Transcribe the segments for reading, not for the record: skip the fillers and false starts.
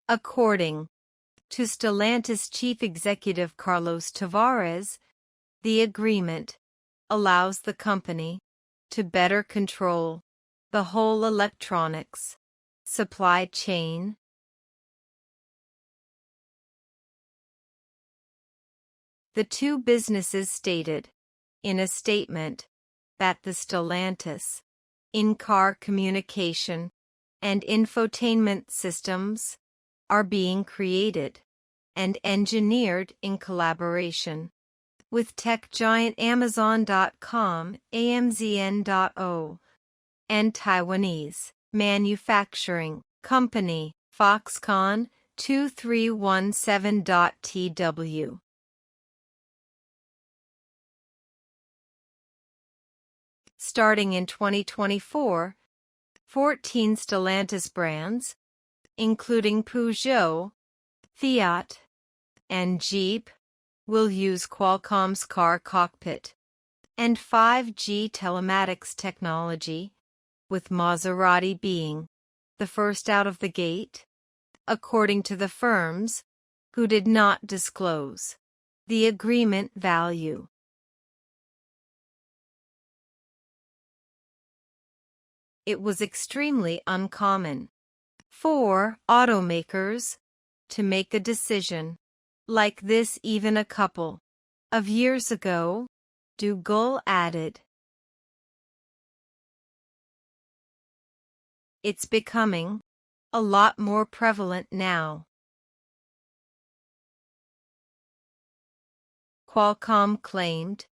According to Stellantis Chief Executive Carlos Tavares, the agreement allows the company to better control the whole electronics supply chain. The two businesses stated in a statement that the Stellantis in-car communication and infotainment systems are being created and engineered in collaboration with tech giant Amazon.com, AMZN.O, and Taiwanese manufacturing company Foxconn 2317.tw. Starting in 2024, 14 Stellantis brands, including Peugeot, Fiat, and Jeep, will use Qualcomm's car cockpit and 5G telematics technology, with Maserati being the first out of the gate, according to the firms, who did not disclose the agreement value. It was extremely uncommon for automakers to make a decision like this even a couple of years ago, Duggal added. It's becoming a lot more prevalent now. Qualcomm claimed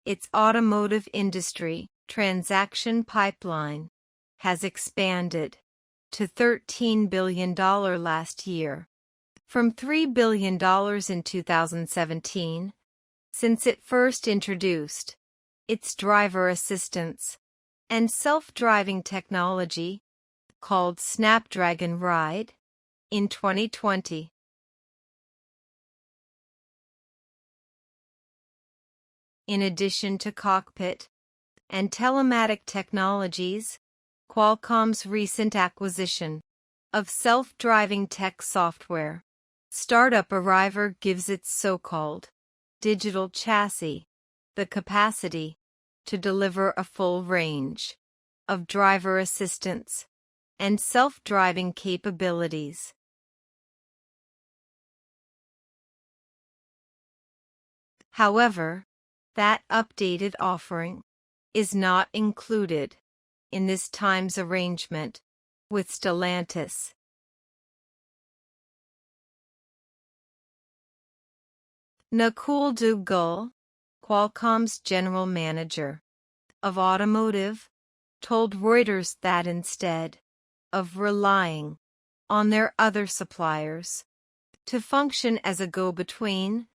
its automotive industry transaction pipeline has expanded to $13 billion last year, from $3 billion in 2017, since it first introduced its driver assistance and self-driving technology called Snapdragon Ride in 2020. In addition to cockpit and telematic technologies, Qualcomm's recent acquisition of self-driving tech software startup Arriver gives its so-called digital chassis the capacity to deliver a full range of driver assistance and self-driving capabilities. However, that updated offering is not included in this time's arrangement with Stellantis. Nakul Duggal, Qualcomm's general manager of automotive, told Reuters that instead of relying on their other suppliers to function as a go-between,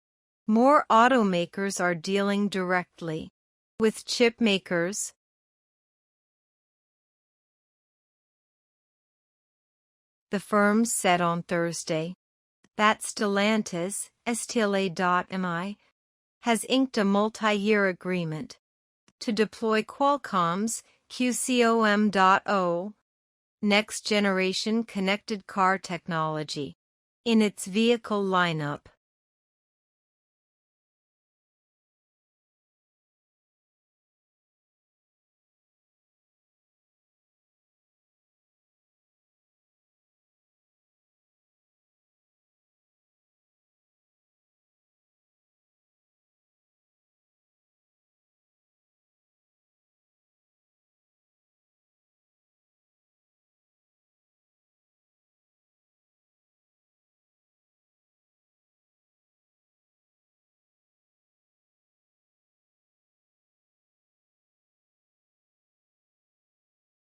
more automakers are dealing directly with chip makers. The firm said on Thursday that Stellantis, STLA.mi, has inked a multi-year agreement to deploy Qualcomm's QCOM.0 next-generation connected car technology in its vehicle lineup.